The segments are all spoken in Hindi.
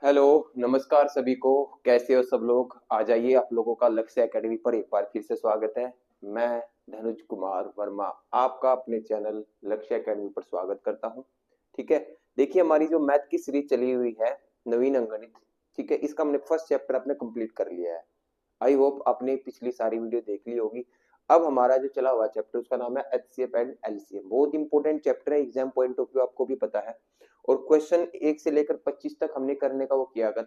हेलो, नमस्कार सभी को। कैसे हो सब लोग? आ जाइए, आप लोगों का लक्ष्य एकेडमी पर एक बार फिर से स्वागत है। मैं धनुज कुमार वर्मा आपका अपने चैनल लक्ष्य एकेडमी पर स्वागत करता हूं। ठीक है, देखिए हमारी जो मैथ की सीरीज चली हुई है नवीन अंगणित, ठीक है, इसका हमने फर्स्ट चैप्टर अपने कंप्लीट कर लिया है। आई होप आपने पिछली सारी वीडियो देख ली होगी। अब हमारा जो चला हुआ चैप्टर उसका नाम है एचसीएफ एंड एलसीएम। बहुत इंपॉर्टेंट चैप्टर है, एग्जाम पॉइंट ऑफ व्यू आपको भी पता है। और क्वेश्चन 1 से लेकर 25 तक हमने करने का वो किया था,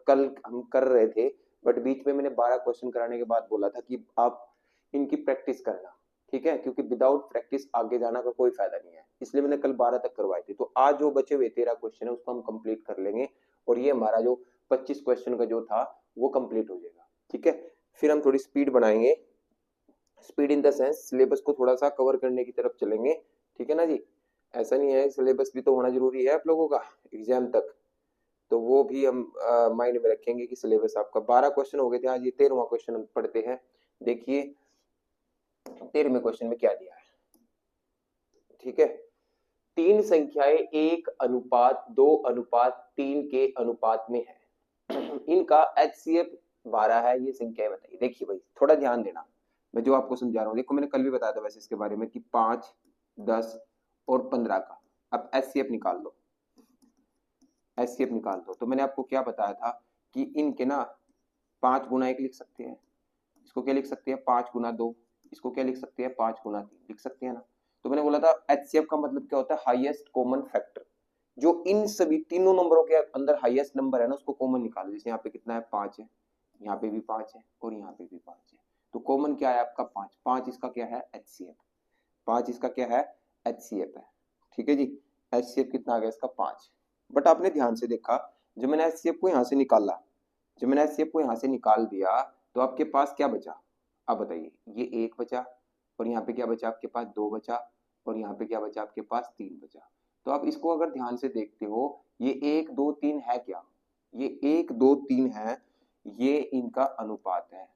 कल हम कर रहे थे। बट बीच में मैंने 12 क्वेश्चन कराने के बाद बोला था कि आप इनकी प्रैक्टिस करना, ठीक है, क्योंकि विदाउट प्रैक्टिस आगे जाना का कोई फायदा नहीं है। इसलिए मैंने कल 12 तक करवाए थे। तो आज जो बचे हुए 13 क्वेश्चन है उसको हम कंप्लीट कर लेंगे और ये हमारा जो 25 क्वेश्चन का जो था वो कंप्लीट हो जाएगा। ठीक है, फिर हम थोड़ी स्पीड बनाएंगे, speed in the sense syllabus को थोड़ा सा कवर करने की तरफ चलेंगे। ठीक है ना जी? ऐसा नहीं है, सिलेबस भी तो होना जरूरी है आप लोगों का एग्जाम तक। तो वो भी हम माइंड में रखेंगे कि सिलेबस आपका 12 क्वेश्चन हो गए थे, आज ये 13वां क्वेश्चन हम पढ़ते हैं। देखिए 13वें क्वेश्चन में क्या दिया है। ठीक है, तीन संख्याएं 1:2:3 के अनुपात में है। इनका एचसीएफ 12 है, ये संख्याएं बताइए। देखिए भाई थोड़ा ध्यान देना, मैं जो आपको समझा रहा हूँ। देखो मैंने कल भी बताया था वैसे इसके बारे में कि 5, 10 और 15 का अब एचसीएफ निकाल दो। एचसीएफ निकाल दो तो मैंने आपको क्या बताया था कि इनके ना 5 गुना 1 लिख सकते हैं, इसको क्या लिख सकते हैं 5 गुना 2, इसको क्या लिख सकते हैं 5 गुना 3 लिख सकते हैं ना। तो मैंने बोला था एचसीएफ का मतलब क्या होता है, हाईएस्ट कॉमन फैक्टर। जो इन सभी तीनों नंबरों के अंदर हाईएस्ट नंबर है ना उसको कॉमन निकालो। जैसे यहाँ पे कितना है 5 है, यहाँ पे भी 5 है और यहाँ पे भी 5 है। तो कॉमन क्या है आपका 5, 5 इसका क्या है एचसीएफ, 5 इसका क्या है एचसीएफ है। ठीक है जी, एचसीएफ कितना आ गया इसका 5। बट आपने ध्यान से देखा, जब मैंने एचसीएफ को यहाँ से निकाला, जब मैंने एचसीएफ को यहाँ से निकाल दिया तो आपके पास क्या बचा। अब बताइए, ये 1 बचा और यहाँ पे क्या बचा आपके पास 2 बचा और यहाँ पे क्या बचा आपके पास 3 बचा। तो आप इसको अगर ध्यान से देखते हो, ये 1 2 3 है क्या, ये 1 2 3 है, ये इनका अनुपात है।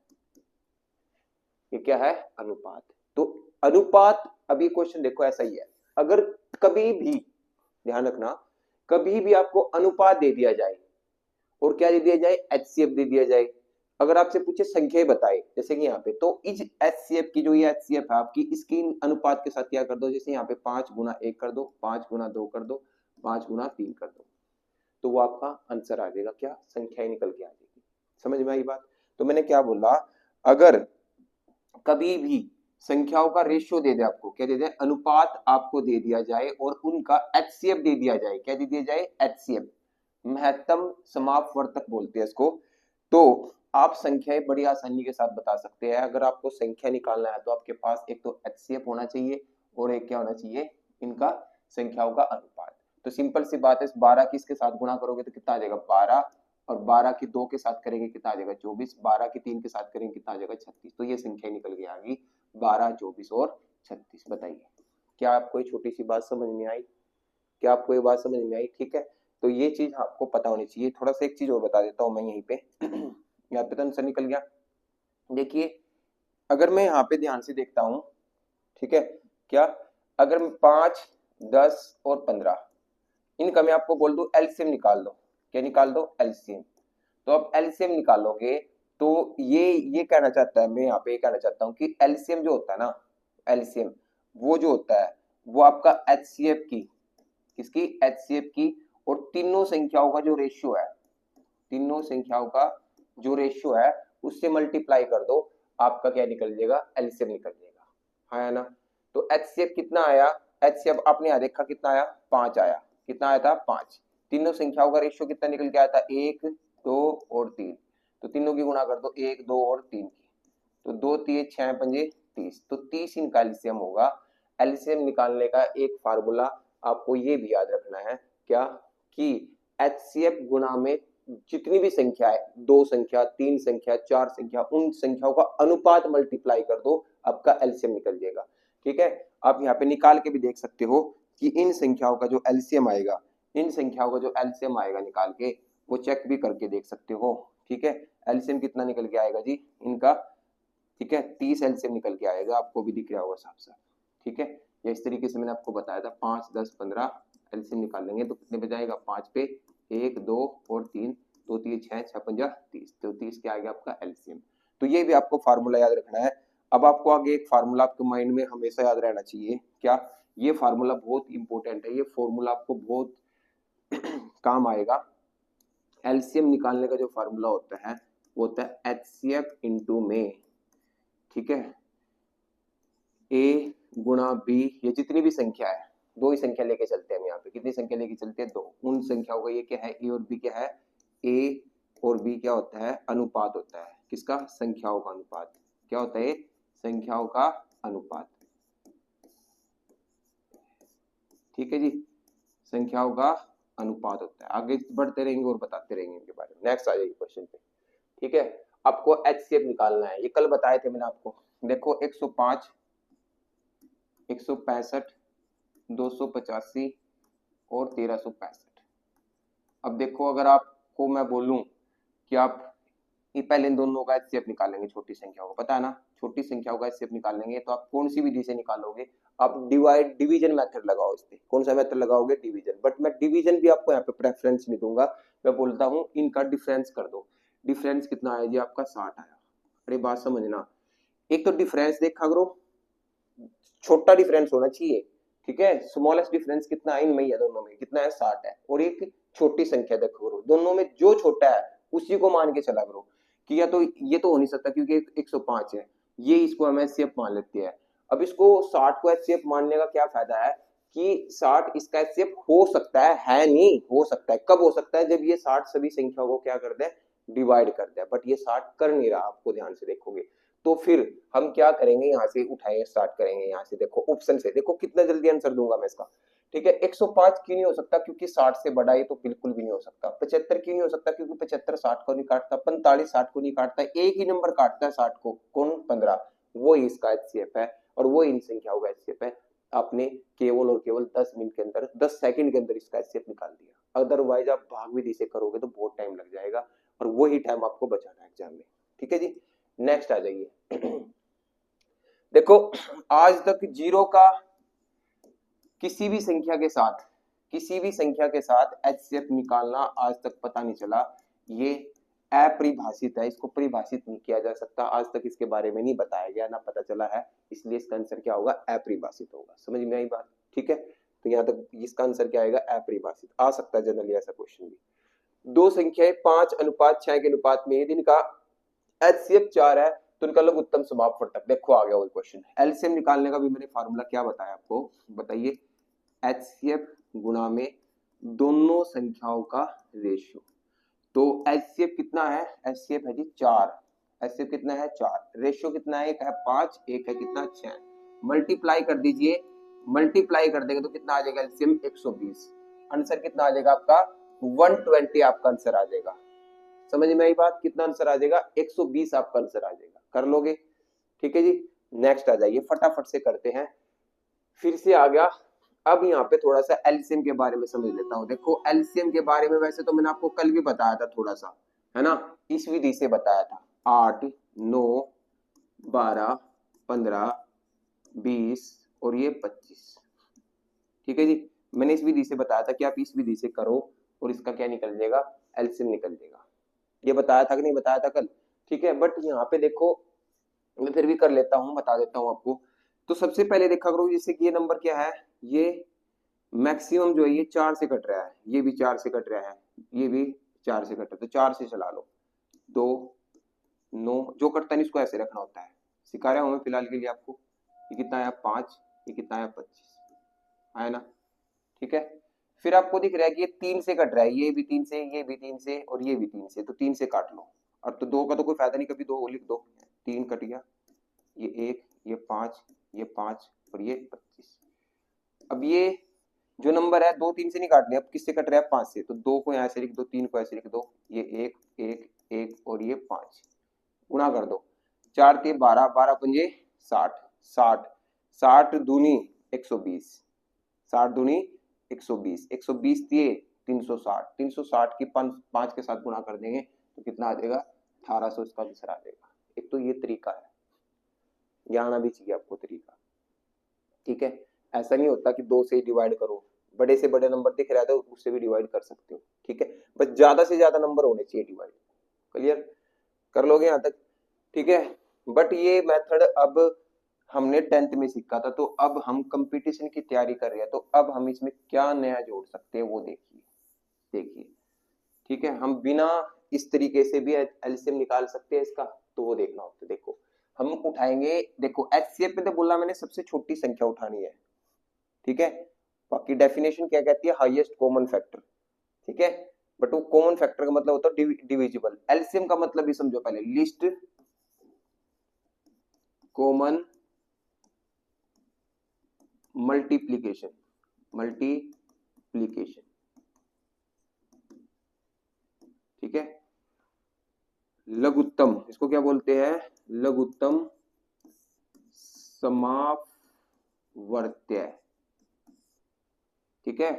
ये क्या है अनुपात। तो अनुपात, अब ये क्वेश्चन देखो ऐसा ही है, अगर कभी भी ध्यान रखना, कभी भी आपको अनुपात दे दिया जाए और क्या दे दिया जाए एचसीएफ दे दिया जाए, अगर आपसे पूछे संख्या बताए जैसे कि यहाँ पे, तो इस एचसीएफ की जो ये एचसीएफ है आपकी, इसकी अनुपात के साथ क्या कर दो, जैसे यहाँ पे 5 गुना 1 कर दो, 5 गुना 2 कर दो, 5 गुना 3 कर दो, तो वो आपका आंसर आ जाएगा, क्या संख्या निकल के आ जाएगी। समझ में आई बात? तो मैंने क्या बोला, अगर कभी भी संख्याओं का रेशियो दे दे आपको, क्या दे दे अनुपात आपको दे दिया जाए और उनका एचसीएफ दे दिया जाए, क्या दे दिया जाए एचसीएफ, महत्तम समापवर्तक बोलते हैं इसको। तो आप संख्याएं बड़ी आसानी के साथ बता सकते हैं। अगर आपको संख्या निकालना है तो आपके पास एक तो एचसीएफ होना चाहिए और एक क्या होना चाहिए, इनका संख्याओं का अनुपात। तो सिंपल सी बात है, 12 की इसके साथ गुणा करोगे तो कितना आ जाएगा 12, और 12 की 2 के साथ करेंगे कितना आ जाएगा 24, 12 की 3 के साथ करेंगे कितना आ जाएगा 36। तो ये संख्या निकल के आ गई 12, 24 और 36। बताइए क्या आपको ये छोटी सी बात समझ में आई? क्या आपको ये बात समझ में आई? ठीक है, तो ये चीज आपको पता होनी चाहिए। थोड़ा सा एक चीज और बता देता हूँ मैं यहीं पे। यहाँ पे तो आंसर निकल गया। देखिए अगर मैं यहाँ पे ध्यान से देखता हूँ, ठीक है, क्या अगर मैं 5, 10 और 15 इनका मैं आपको बोल दू एलसीएम निकाल दो, क्या निकाल दो एलसीएम, तो अब एलसीएम निकालोगे तो ये कहना चाहता है, मैं यहाँ पे कहना चाहता हूँ कि एलसीएम जो होता है ना, एलसीएम वो जो होता है वो आपका एचसीएफ की, किसकी एचसीएफ की, और तीनों संख्याओं का जो रेशियो है, तीनों संख्याओं का जो रेशियो है उससे मल्टीप्लाई कर दो, आपका क्या निकल जाएगा एलसीएम निकल जाएगा, है ना। तो एचसीएफ कितना आया, एचसीएफ आपने यहाँ देखा कितना आया 5 आया, कितना आया था 5। तीनों संख्याओं का रेशियो कितना निकल के आया था 1, 2 और 3। तो तीनों की गुणा कर दो 1, 2 और 3 की, तो 2 3 6 पंजे 30, तो 30 इनका एलसीएम होगा। एलसीएम निकालने का एक फार्मूला आपको ये भी याद रखना है, क्या कि एचसीएफ गुणा में जितनी भी संख्या है, 2 संख्या 3 संख्या 4 संख्या, उन संख्याओं का अनुपात मल्टीप्लाई कर दो, आपका एलसीएम निकल जाएगा। ठीक है, आप यहाँ पे निकाल के भी देख सकते हो कि इन संख्याओं का जो एलसीएम आएगा, इन संख्याओं का जो एलसीएम आएगा निकाल के वो चेक भी करके देख सकते हो। ठीक है, एलसीएम कितना निकल के आएगा जी इनका, ठीक है 30 एलसीएम निकल के आएगा, आपको भी दिख रहा होगा साफ साफ। ठीक है, या इस तरीके से मैंने आपको बताया था 5, 10, 15 एलसीएम निकाल लेंगे तो कितने पे जाएगा 5 पे 1 2 और 3, 2 3 6 6 5 30, तो 30 क्या आ गया आपका एलसीएम। तो ये भी आपको फार्मूला याद रखना है। अब आपको आगे एक फार्मूला आपके माइंड में हमेशा याद रहना चाहिए, क्या, ये फार्मूला बहुत इंपॉर्टेंट है, ये फॉर्मूला आपको बहुत काम आएगा। एलसीएम निकालने का जो फार्मूला होता है वो होता है एचसीएफ इंटू में, ठीक है, ए गुणा बी, ये जितनी भी संख्या है, दो ही संख्या लेके चलते हैं हम यहाँ पे, कितनी संख्या लेके चलते हैं, दो, उन संख्याओं का ये क्या है, ए और बी क्या है, ए और बी क्या होता है, अनुपात होता है, किसका, संख्याओं का अनुपात, क्या होता है, संख्याओं का अनुपात, ठीक है जी, संख्याओं का अनुपात होता है। आगे बढ़ते रहेंगे और बताते रहेंगे इनके बारे में। नेक्स्ट आ जाइए क्वेश्चन पे, ठीक है। आपको एचसीएफ निकालना है, ये कल बताए थे मैंने आपको, देखो 105, 165, 285 और 1365। अब देखो अगर आपको मैं बोलूं कि आप ये पहले इन दोनों का एचसीएफ निकालेंगे, छोटी संख्याओं का पता है ना, छोटी संख्याओं का एचसीएफ निकालेंगे, तो आप कौन सी विधि से निकालोगे, आप डिवीजन मेथड लगाओ, इस पे कौन सा मेथड लगाओगे, डिवीजन। बट मैं डिवीजन भी आपको यहाँ पे प्रेफरेंस नहीं दूंगा, मैं बोलता हूँ इनका डिफरेंस कर दो। डिफरेंस कितना आया जी आपका, 60 आया। अरे बात समझना, एक तो डिफरेंस देखा करो, छोटा डिफरेंस होना चाहिए, ठीक है, स्मॉलेस्ट डिफरेंस कितना है इनमें है, दोनों में कितना है, 60 है, और एक छोटी संख्या देखो करो, दोनों में जो छोटा है उसी को मान के चला करो, कि या तो ये तो हो नहीं सकता क्योंकि 105 है, ये इसको हम एचसीएफ मान लेते हैं। अब इसको 60 को एचसीएफ मानने का क्या फायदा है कि 60 इसका एचसीएफ हो सकता है नहीं, हो सकता है, कब हो सकता है, जब ये 60 सभी संख्याओं को क्या कर दे, डिवाइड कर दे, बट ये 60 कर नहीं रहा, आपको ध्यान से देखोगे तो फिर हम क्या करेंगे, यहाँ से उठाएंगे, स्टार्ट करेंगे, यहाँ से देखो ऑप्शन से, देखो कितना जल्दी आंसर दूंगा मैं इसका, ठीक है। 105 क्यों नहीं हो सकता, क्योंकि 60 से बड़ा है, तो बिल्कुल भी नहीं हो सकता। 75 क्यों नहीं हो सकता, क्योंकि 75 60 को नहीं काटता, 45 60 को नहीं काटता, एक ही नंबर काटता है 60 को, कौन, 15, वो इसका एचसीएफ है, और वो इन संख्याओं का एचसीएफ है। आपने केवल और केवल 10 मिनट के अंदर, 10 सेकंड के अंदर इसका एचसीएफ निकाल दिया, अदरवाइज आप भाग विधि से करोगे तो बहुत टाइम लग जाएगा, और वही टाइम आपको बचाना है एग्जाम में, ठीक है जी। नेक्स्ट आ जाइए। देखो आज तक जीरो का किसी भी संख्या के साथ, किसी भी संख्या के साथ एचसीएफ निकालना आज तक पता नहीं चला, ये अपरिभाषित है, इसको परिभाषित नहीं किया जा सकता, आज तक इसके बारे में नहीं बताया गया, ना पता चला है, इसलिए इसका आंसर क्या होगा, अपरिभाषित होगा। समझ में आई बात, ठीक है, तो यहाँ तक इसका आंसर क्या आएगा, अपरिभाषित। आ सकता है जनरली ऐसा क्वेश्चन भी। दो संख्याएं 5:6 के अनुपात में यदि इनका एचसीएफ 4 है तो इनका लघुत्तम समापवर्तक, देखो आ गया वही क्वेश्चन। एलसीएम निकालने का भी मैंने फार्मूला क्या बताया आपको, बताइए, एचसीएफ गुणा में दोनों संख्याओं का रेशियो। तो एचसीएफ कितना है, एचसीएफ है जी 4, एचसीएफ कितना है 4, रेशियो कितना है, एक है 5, एक है कितना 6, मल्टीप्लाई कर दीजिए, मल्टीप्लाई कर देंगे तो कितना आ जाएगा एलसीएम 120, आंसर कितना आ जाएगा आपका 120, आपका आंसर आ जाएगा। समझ में आई बात, कितना आंसर आ जाएगा 120 आपका आंसर आ जाएगा, कर लोगे, ठीक है जी। नेक्स्ट आ जाइए, फटाफट से करते हैं, फिर से आ गया। अब यहाँ पे थोड़ा सा एलसीएम के बारे में समझ लेता हूँ। देखो एलसीएम के बारे में वैसे तो मैंने आपको कल भी बताया था थोड़ा सा, है ना, इस विधि से बताया था, 8 9 12 15 20 और ये 25, ठीक है जी, मैंने इस विधि से बताया था कि आप इस विधि से करो और इसका क्या निकल जाएगा, एलसीएम निकल जाएगा, ये बताया था कि नहीं बताया था कल, ठीक है। बट यहाँ पे देखो मैं फिर भी कर लेता हूँ, बता देता हूँ आपको। तो सबसे पहले देखा करो जैसे कि ये नंबर क्या है, ये मैक्सिमम जो है ये 4 से कट रहा है, ये भी 4 से कट रहा है, ये भी 4 से कट रहा है, तो 4 से चला लो, 2 9, जो कटता है इसको ऐसे रखना होता है, सिखा रहा हूँ मैं फिलहाल के लिए आपको। ये कितना आया 5, ये कितना आया 25 आया ना, ठीक है। फिर आपको दिख रहा है कि ये 3 से कट रहा है, ये भी 3 से, ये भी 3 से और ये भी 3 से, तो 3 से काट लो। अब तो 2 का तो कोई फायदा नहीं, कभी 2 लिख दो, 3 कट गया, ये 1, ये 5, ये 5 और ये 25। अब ये जो नंबर है 2 3 से नहीं काटने, अब किससे कट रहा है 5 से, तो 2 को यहाँ से लिख दो, 3 को ऐसे लिख दो, ये 1 1 1 और ये 5, गुणा कर दो, 4 3 12, 12 पंजे 60, 60 60 दूनी 120, 60 दूनी 120, 120 दिए 360, 360 की 5 के साथ गुणा कर देंगे तो कितना आ जाएगा 1800, इसका आंसर आ जाएगा। एक तो ये तरीका है, ये आना भी चाहिए आपको तरीका, ठीक है। ऐसा नहीं होता कि 2 से डिवाइड करो, बड़े से बड़े नंबर दिख रहा है तो उससे भी डिवाइड कर सकते हो, ठीक है, बस ज्यादा से ज्यादा नंबर होने चाहिए डिवाइड। क्लियर कर लोगे यहाँ तक, ठीक है। बट ये मेथड अब हमने 10th में सीखा था, तो अब हम कंपटीशन की तैयारी कर रहे हैं, तो अब हम इसमें क्या नया जोड़ सकते हैं वो देखिए, देखिए, ठीक है। हम बिना इस तरीके से भी एलसीएम निकाल सकते हैं इसका, तो वो देखना होता है। देखो हम उठाएंगे, देखो एचसीएफ में तो बोला मैंने सबसे छोटी संख्या उठानी है, ठीक है। बाकी डेफिनेशन क्या कहती है, हाईएस्ट कॉमन फैक्टर, ठीक है। बट वो कॉमन फैक्टर का मतलब होता है डिविजिबल। एलसीएम का मतलब भी समझो पहले, लिस्ट कॉमन मल्टीप्लीकेशन, मल्टीप्लीकेशन, ठीक है। लघुत्तम, इसको क्या बोलते हैं, लघुत्तम समापवर्त्य, ठीक है।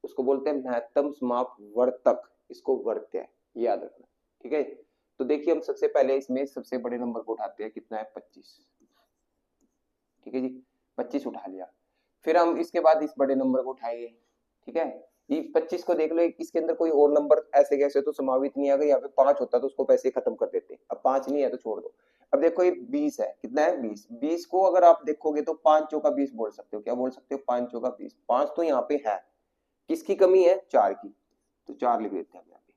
उसको बोलते हैं महत्तम समापवर्तक, इसको वर्त्य, याद रखना, ठीक है। तो देखिए हम सबसे पहले इसमें सबसे बड़े नंबर को उठाते हैं, कितना है 25, ठीक है जी, 25 उठा लिया। फिर हम इसके बाद इस बड़े नंबर को उठाएंगे, ठीक है। ये 25 को देख लो, इसके अंदर कोई और नंबर ऐसे कैसे तो समावित नहीं, अगर यहाँ पे 5 होता तो उसको पैसे खत्म कर देते, अब 5 नहीं है तो छोड़ दो। अब देखो ये 20 है, कितना है 20, 20 को अगर आप देखोगे तो 5 चौका 20 बोल सकते हो, क्या बोल सकते हो, 5 चौका 20, 5 तो यहाँ पे है, किसकी कमी है, 4 की, तो 4 लिख देते हैं यहाँ पे।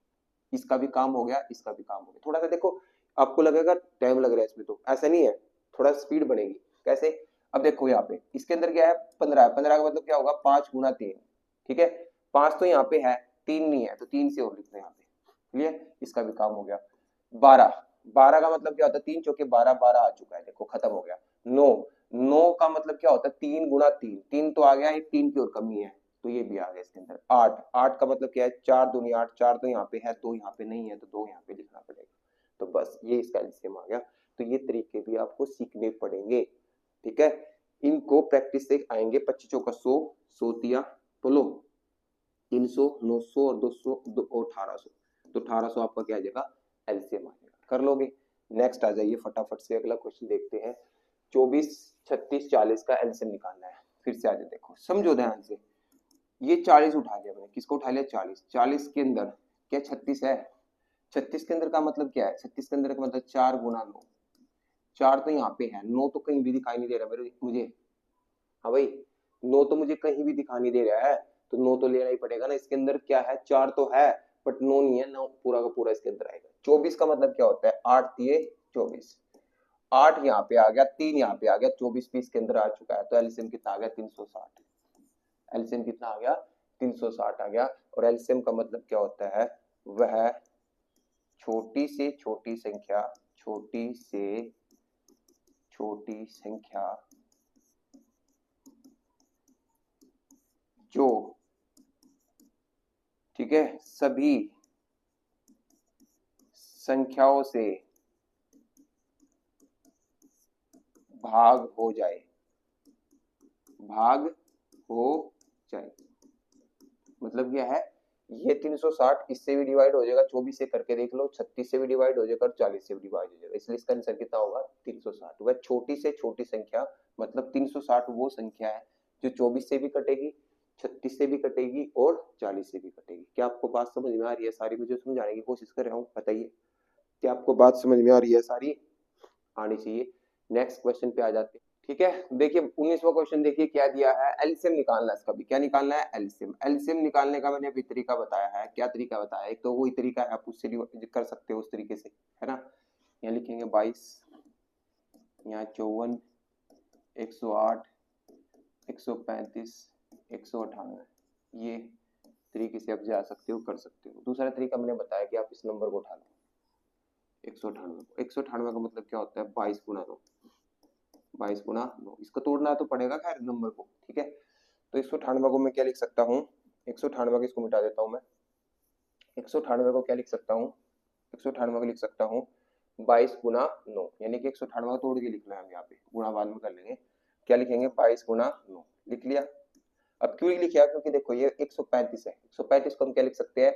इसका भी काम हो गया, इसका भी काम हो गया। थोड़ा सा देखो आपको लगेगा टाइम लग रहा है इसमें, तो ऐसा नहीं है, थोड़ा स्पीड बढ़ेगी। कैसे, अब देखो यहाँ पे इसके अंदर क्या है 15 है, 15 का मतलब क्या होगा 5 गुना 3, ठीक है। 5 तो यहाँ पे है, 3 नहीं है, तो 3 से और लिखते हैं यहाँ पे, क्लियर, इसका भी काम हो गया। 12, 12 का मतलब क्या होता है, 3 चौके 12, 12 आ चुका है, देखो खत्म हो गया। 9, 9 का मतलब क्या होता है 3 गुना 3, 3 तो आ गया, एक 3 की और कमी है, तो ये भी आ गया इसके अंदर। 8, 8 का मतलब क्या है 4 दूनी 8, 4 तो यहाँ पे है, 2 यहाँ पे नहीं है, तो 2 यहाँ पे लिखना पड़ेगा। तो बस ये इसका एलसीएम आ गया। तो ये तरीके भी आपको सीखने पड़ेंगे, ठीक है। इनको प्रैक्टिस से आएंगे। 25 चौका 100, 100 तिया बोलो 300, 900 और 200 और 1800, तो 1800 आपका क्या आ जाएगा, एलसीएम आ जाएगा। कर लोगे। नेक्स्ट आ जाइए फटाफट से अगला क्वेश्चन देखते हैं। 24, 36, 40 का एलसीएम निकालना है। फिर से आ जाए, देखो समझो ध्यान से, ये 40 उठा लिया मैंने, किसको उठा लिया 40, 40 के अंदर क्या 36 है, 36 के अंदर का मतलब क्या है, 36 के अंदर का मतलब 4 गुना 9, 4 तो यहाँ पे है, 9 तो कहीं भी दिखाई नहीं दे रहा मेरे मुझे, हाँ भाई 9 तो मुझे कहीं भी दिखाई नहीं दे रहा है, तो 9 तो लेना ही पड़ेगा ना। इसके अंदर क्या है 4 तो है, बट 9 नहीं है, 9 पूरा का पूरा इसके अंदर आएगा। 24 का मतलब क्या होता है 8 दिए 24, 8 यहाँ पे आ गया, 3 यहाँ पे आ गया, 24 भी इसके अंदर आ चुका है, तो एलसीएम कितना आ गया 360, एलसीएम कितना आ गया 360 आ गया। और एलसीएम का मतलब क्या होता है, वह छोटी से छोटी संख्या, छोटी से छोटी संख्या जो, ठीक है, सभी संख्याओं से भाग हो जाए, भाग हो जाए, मतलब क्या है, ये 360 इससे भी डिवाइड हो जाएगा, 24 से करके देख लो, 36 से भी डिवाइड हो जाएगा और 40 से भी डिवाइड हो जाएगा, इसलिए इसका आंसर कितना होगा 360। वह छोटी से छोटी संख्या, मतलब 360 वो संख्या है जो 24 से भी कटेगी, 36 से भी कटेगी और 40 से भी कटेगी। क्या आपको बात समझ में आ रही है सारी, मुझे समझाने की कोशिश कर रहा हूँ, बताइए क्या आपको बात समझ में आ रही है सारी, आनी चाहिए। नेक्स्ट क्वेश्चन पे आ जाते हैं, ठीक है। देखिए 19वां क्वेश्चन देखिए क्या दिया है, एलसीएम निकालना है, इसका भी क्या निकालना है एलसीएम। एलसीएम निकालने का मैंने अभी तरीका बताया है, क्या तरीका बताया, एक तो वही तरीका है आप उससे कर सकते हो उस तरीके से, है ना। यहाँ लिखेंगे 22, यहाँ 54, 108, 135, 198, ये तरीके से आप जा सकते हो, कर सकते हो। दूसरा तरीका मैंने बताया कि आप इस नंबर को उठा लो 198, 198 का मतलब क्या होता है 22 गुना 9, 22 गुना 9, इसको तोड़ना तो पड़ेगा खैर नंबर को, ठीक है। तो 198 को मैं क्या लिख सकता हूँ, 198 को इसको मिटा देता हूँ मैं, 198 को क्या लिख सकता हूँ, 198 को लिख सकता हूँ 22 गुना 9, यानी कि 198 को तोड़ के लिखना है हम यहाँ पे, गुणा बाद में कर लेंगे। क्या लिखेंगे 22 गुना 9 लिख लिया। अब क्यों लिखा, क्योंकि देखो ये 135 है, 135 को हम क्या लिख सकते हैं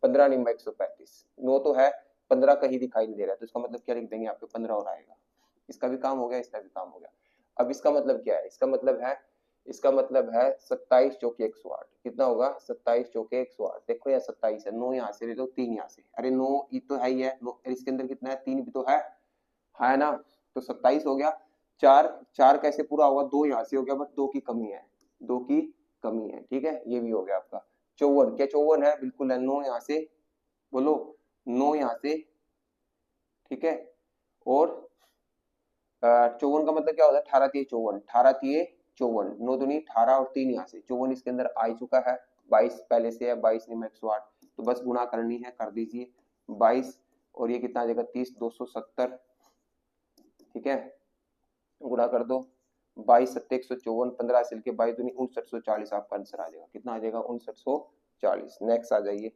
15 निम्बा 135, 9 तो है 15 कहीं दिखाई नहीं दे रहा है, तो इसका मतलब क्या लिख देंगे यहाँ पे 15 और आएगा। इसका भी काम हो गया, इसका भी काम हो गया। अब इसका मतलब क्या है, इसका मतलब है इसका मतलब है 27 चौके 108। कितना होगा? 27 चौके 108। देखो यहाँ 27 है, 9 यहाँ से ले लो, 3 यहाँ से, अरे 9 ये तो है ही है, इसके अंदर कितना है? 3 भी तो है ना? तो 27 हो गया। चार चार कैसे पूरा होगा? 2 यहाँ से हो गया, बट 2 की कमी है, 2 की कमी है, ठीक है, ये भी हो गया आपका। 54, क्या 54 है? बिल्कुल है। 9 यहाँ से, बोलो 9 यहाँ से, ठीक है। और 54 का मतलब क्या होता है? 18 तिये 54, 18 तिये 54, 9 दूनी 18 और 3 यहाँ से 54 इसके अंदर आ चुका है। 22 पहले से है, 22 नहीं 108, तो बस गुणा करनी है, कर दीजिए 22, और ये कितना आ जाएगा? 30, 270, ठीक है, गुणा कर दो। 22 सत्ते 154, 15 सिल के 22 दूनी 5940, आपका आंसर आ जाएगा। कितना आ जाएगा? 5940। नेक्स्ट आ जाइए।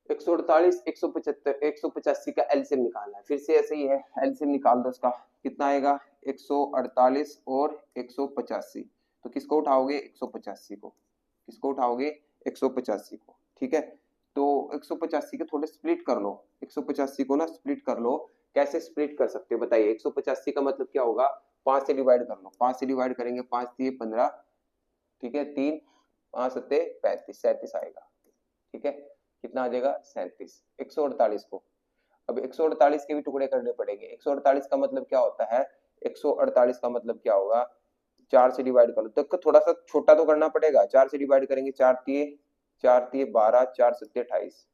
148, 175, 185 का एलसीएम निकालना है। फिर से ऐसे ही है, एलसीएम निकाल दो उसका। कितना आएगा? 148 और 185, तो किसको उठाओगे? 185 को। किसको उठाओगे? 185 को, ठीक है। तो 185 के थोड़े स्प्लिट कर लो, 185 को ना स्प्लिट कर लो। कैसे स्प्लिट कर सकते हो बताइए? 185 का मतलब क्या होगा? 5 से डिवाइड कर लो, 5 से डिवाइड करेंगे, 5 दिए 15, ठीक है, 3 5 सत्ते 35, 37 आएगा, ठीक है। कितना आ जाएगा? 37। 148 को, अब 148 के भी टुकड़े करने पड़ेंगे। 148 का मतलब क्या होता है? 148 का मतलब क्या होगा? 4 से डिवाइड कर लो, तो थोड़ा सा छोटा तो करना पड़ेगा। 4 से डिवाइड करेंगे, 4 तिये 12, 4 सत्ते 28,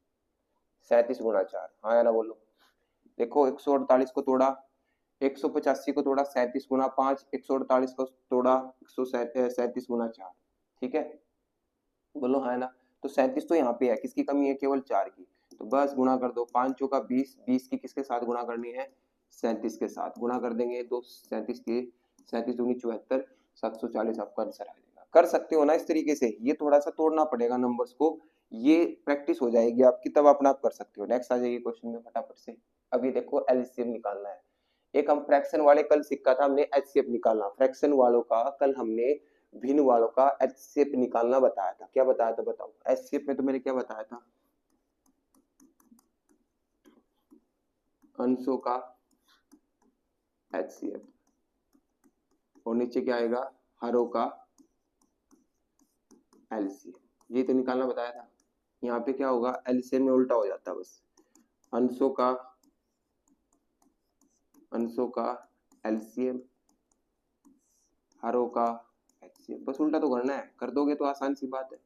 37 गुणा 4, हाँ या ना बोलो। देखो 148 को तोड़ा, 185 को तोड़ा, 37 गुणा 5, 148 को तोड़ा, 137 गुणा 4, ठीक है, बोलो हाँ ना। तो 37 तो यहाँ पे है, किसकी कमी है? केवल 4 की। तो बस गुणा कर दो, 5 चौका 20, 20 की किसके साथ गुणा करनी है? 37 के साथ गुणा कर देंगे, दो 37 के 37 दूनी 74, 740 आपका आंसर आ जाएगा। कर सकते हो ना इस तरीके से, ये थोड़ा सा तोड़ना पड़ेगा नंबर्स को, ये प्रैक्टिस हो जाएगी आपकी, तब अपना आप कर सकते हो। नेक्स्ट आ जाइए क्वेश्चन में फटाफट से। अब ये देखो एलसीएम निकालना है। एक हम फ्रैक्शन वाले कल सीखा था हमने एचसीएफ निकालना, फ्रैक्शन वालों का कल हमने भिन्न वालों का एचसीएफ निकालना बताया था। क्या बताया था बताओ? एचसीएफ में तो मैंने क्या बताया था? अंशों का एचसीएफ, और नीचे क्या आएगा? हरों का एलसीएम, ये तो निकालना बताया था। यहाँ पे क्या होगा? एलसीएम में उल्टा हो जाता है, बस अंशों का एलसीएम, हरों का एचसीएफ, बस उल्टा तो करना है, कर दोगे तो आसान सी बात है।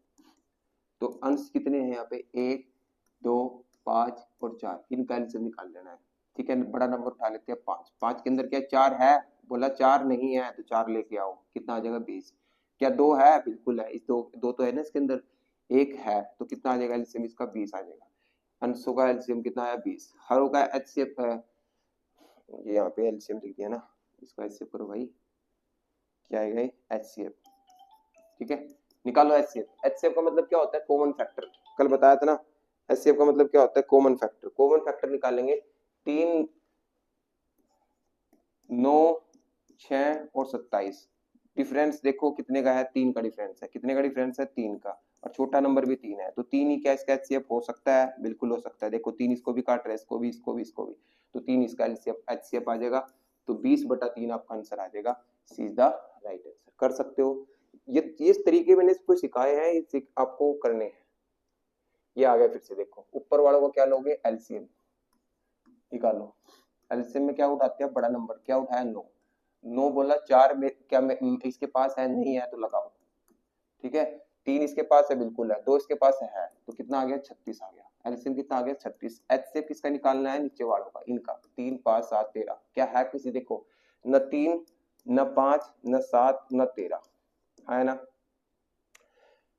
तो अंश कितने हैं यहाँ पे? 1, 2, 5 और 4, इनका एलसीएम निकाल लेना है, ठीक है। बड़ा नंबर उठा लेते हैं 5, 5 के अंदर क्या 4 है? बोला 4 नहीं है, तो 4 लेके आओ, कितना आ जाएगा? 20। क्या 2 है? बिल्कुल है, इस दो तो है ना इसके अंदर, 1 है, तो कितना आ जाएगा एलसीएम इसका? 20 आ जाएगा। अंशों का एलसीएम कितना आया? 20। हरों का एचसीएफ है, ये यहाँ पे एलसीएम लिख दिया ना, इसका एचसीएफ करो भाई, क्या आएगा? एचसीएफ, ठीक है, निकालो एचसीएफ। एचसीएफ का मतलब क्या होता है? कॉमन फैक्टर, कल बताया था ना। एचसीएफ का मतलब क्या होता है? Common factor. कॉमन फैक्टर निकालेंगे, 3, 9, 6 और 27। डिफरेंस देखो कितने का है? 3 का डिफरेंस है। कितने का डिफरेंस है? 3 का, और छोटा नंबर भी 3 है, तो 3 ही क्या इसका एचसीएफ हो सकता है? बिल्कुल हो सकता है। देखो 3 इसको भी काट रहे हैं, इसको भी, इसको भी, इसको भी, तो 3 इसका एचसीएफ आ जाएगा। तो 20/3 आपका आंसर आ जाएगा। सी इज द राइट आंसर। कर सकते हो ये, इस तरीके मैंने इसको सिखाए हैं, ये आपको करने हैं। ये आ गया। फिर से देखो ऊपर वालों को क्या लोगे? एलसीएम निकालो। एलसीएम में क्या उठाते हैं? बड़ा नंबर। क्या उठाया? 9। 9 बोला 4 में क्या इसके पास है? नहीं है, तो लगाओ, ठीक है। 3 इसके पास है, बिल्कुल है। 2 इसके पास है, तो कितना आ गया? 36 आ गया। एलसीएम कितना आ गया? 36। एचसीएफ किसका निकालना है? नीचे वालों का, इनका। 3, 5, 7, 13, क्या है किसी? देखो न 3, न 5, न 7, न 13, है ना।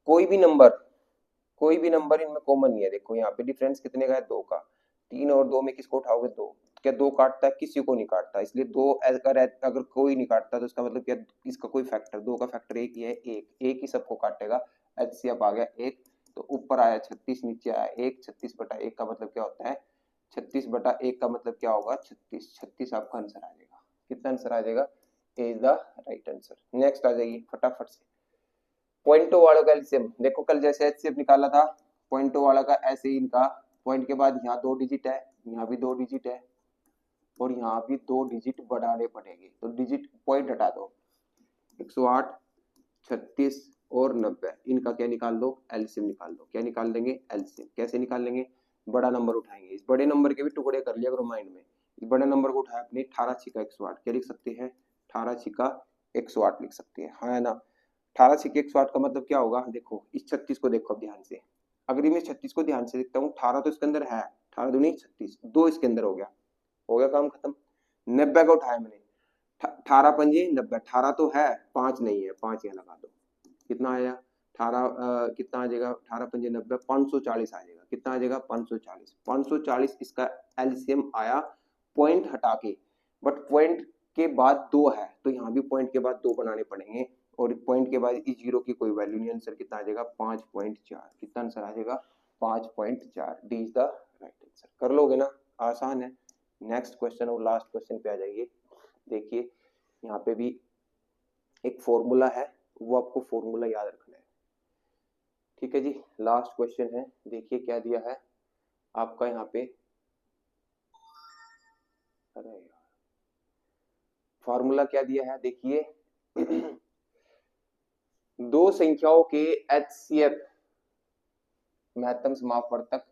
कोई भी नंबर इनमें कॉमन नहीं है। देखो यहाँ पे डिफरेंस कितने का है? 2 का। 3 और 2 में किसको उठाओगे? 2। क्या 2 काटता है? किसी को नहीं काटता, इसलिए 2 अगर कोई नहीं काटता तो इसका मतलब क्या? इसका कोई फैक्टर, 2 का फैक्टर 1 ही है, एक ही सबको काटेगा। एचसीएफ आ गया 1, तो ऊपर आया 36, नीचे आया 1। 36/1 का मतलब क्या होता है? 36/1 का मतलब क्या होगा? 36। 36 आपका आंसर आ जाएगा। कितना आंसर आ जाएगा? A is the right answer. Next आ जाइए फटाफट से। पॉइंटो वालों का एलसीएम देखो, कल जैसे एचसीएफ निकाला था पॉइंटो वाला का, ऐसे ही इनका पॉइंट के बाद यहाँ 2 डिजिट है, यहाँ भी 2 डिजिट है, और यहाँ भी 2 डिजिट बढ़ाने पड़ेंगे। तो डिजिट पॉइंट हटा दो, 108 36 और 90, इनका क्या निकाल दो, एलसीएम निकाल दो। क्या निकाल लेंगे, एलसीएम। कैसे निकाल लेंगे, बड़ा नंबर उठाएंगे, इस बड़े नंबर के भी टुकड़े कर लिया करो माइंड में। इस बड़े नंबर को उठाया अपने 18 छिका 108, क्या लिख सकते हैं, 18 छिका 108 लिख सकते हैं, हाँ है ना। 18 छिके 108 का मतलब क्या होगा, देखो इस 36 को देखो अब ध्यान से, अगर मैं 36 को ध्यान से देखता हूँ, 18 तो इसके अंदर है, 18 दूनी 36, 2 इसके अंदर हो गया काम खत्म। 90 का उठाया मैंने, 18 पंजे 90, 18 तो है, 5 नहीं है, 5 यहाँ लगा दो, कितना आया 18, कितना आ जाएगा, 18 पंजे 90, 540 आ जाएगा, कितना आ जाएगा 540, 540 इसका एलसीएम आया पॉइंट हटा के, बट पॉइंट के बाद 2 है तो यहाँ भी पॉइंट के बाद 2 बनाने पड़ेंगे, और पॉइंट के बाद इस जीरो की कोई वैल्यू नहीं, आंसर कितना आ जाएगा 5.4, कितना आंसर आ जाएगा 5.4, D is the right answer. कर लोगे ना, आसान है। नेक्स्ट क्वेश्चन और लास्ट क्वेश्चन पे आ जाइए। देखिए यहाँ पे भी एक फॉर्मूला है, वो आपको फॉर्मूला याद रखना है, ठीक है जी। लास्ट क्वेश्चन है, देखिए क्या दिया है आपका यहाँ पे, अरे यार फॉर्मूला क्या दिया है, देखिए दो संख्याओं के एचसीएफ महत्तम समापवर्तक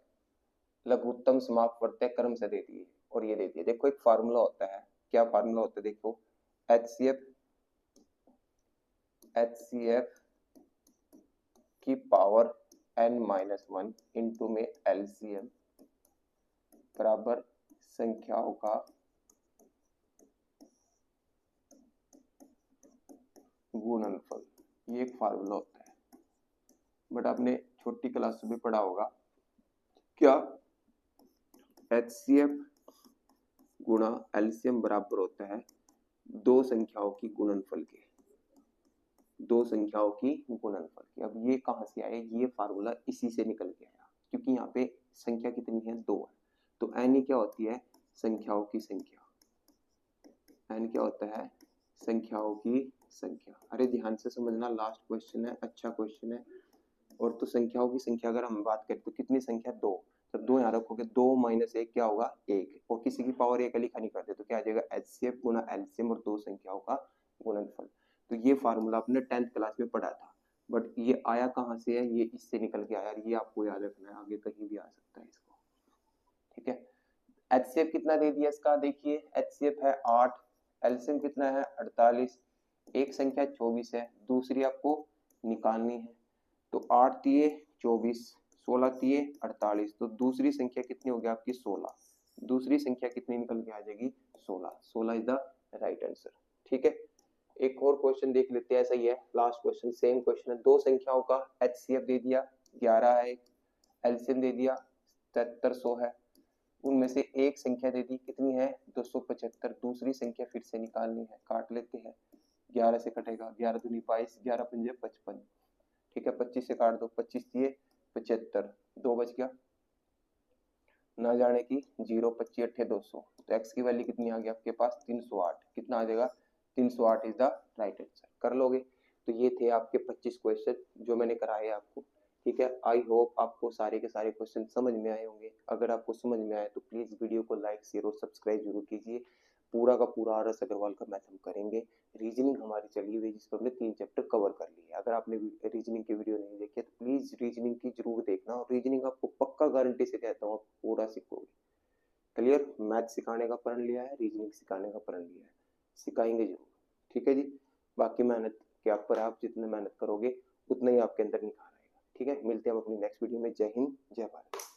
लघुत्तम समापवर्तक क्रम से दे दिए, और ये दे दिए। देखो एक फार्मूला होता है, क्या फार्मूला होता है, देखो एचसीएफ की पावर n-1 इंटू में एलसीएम बराबर संख्याओं का गुणनफल, ये एक फार्मूला होता है, बट आपने छोटी क्लास में पढ़ा होगा क्या, एचसीएफ गुणा एलसीएम बराबर होता है दो संख्याओं की गुणनफल के, दो संख्याओं की गुणनफल के। अब ये कहां से आया, ये फार्मूला इसी से निकल के आया, क्योंकि यहाँ पे संख्या कितनी है, 2 है, तो एन क्या होती है, संख्याओं की संख्या, एन क्या होता है, संख्याओं की संख्या। अरे ध्यान से समझना, लास्ट क्वेश्चन है, अच्छा क्वेश्चन है। और तो संख्याओं की संख्या अगर हम बात करें तो कितनी संख्या, 2, तो 2 यहाँ रखोगे, 2 माइनस 1 क्या होगा 1, और किसी की पावर 1 लिखा नहीं करते तो क्या आ जाएगा एचसीएफ गुना एलसीएम और दो संख्याओं का गुणनफल। तो ये फार्मूला आपने 10th क्लास में पढ़ा था, बट ये आया कहाँ से है, ये इससे निकल के आया, ये आपको याद रखना है, आगे कहीं भी आ सकता है इसको, ठीक है। एचसीएफ कितना दे दिया इसका, देखिए एचसीएफ है 8, एलसीएम कितना है 48, एक संख्या 24 है, दूसरी आपको निकालनी है, तो 8 तिये 24, 16 तिये 48, तो दूसरी संख्या कितनी होगी आपकी 16, दूसरी संख्या कितनी निकल के आ जाएगी 16, 16 इज द राइट आंसर, ठीक है। एक और क्वेश्चन देख लेते हैं, ऐसा ही है, लास्ट क्वेश्चन सेम क्वेश्चन है, दो संख्याओं का एचसीएफ दे दिया 11 है, एलसीएम दे दिया 7300 है, उनमें से एक संख्या दे दी कितनी है 275, दूसरी संख्या फिर से निकालनी है, काट लेते हैं, 11 से कटेगा, 11 दूनी 22, 11 पंजे 55, ठीक है, 25 से काट दो, 25 दिए 75, 2 बच गया, ना जाने की 0, 25 अट्ठे 200, तो x की वैल्यू कितनी आ गई आपके पास 308, कितना आ जाएगा 308 इज द राइट आंसर। कर लोगे, तो ये थे आपके 25 क्वेश्चन जो मैंने कराए आपको, ठीक है। आई होप आपको सारे के सारे क्वेश्चन समझ में आए होंगे, अगर आपको समझ में आए तो प्लीज वीडियो को लाइक शेयर और सब्सक्राइब जरूर कीजिए। पूरा का पूरा आर.एस. अग्रवाल का मैथ हम करेंगे, रीजनिंग हमारी चली हुई जिसको हमने 3 चैप्टर कवर कर लिए। अगर आपने रीजनिंग के वीडियो नहीं देखे तो प्लीज रीजनिंग की जरूर देखना, और रीजनिंग आपको पक्का गारंटी से कहता हूँ पूरा सीखोगे। क्लियर, मैथ सिखाने का प्रण लिया है, रीजनिंग सिखाने का प्रण लिया है, सिखाएंगे जरूर, ठीक है जी। बाकी मेहनत के आप पर, आप जितने मेहनत करोगे उतना ही आपके अंदर निखार आएगा, ठीक है। मिलते हैं हम अपनी नेक्स्ट वीडियो में, जय हिंद जय भारत।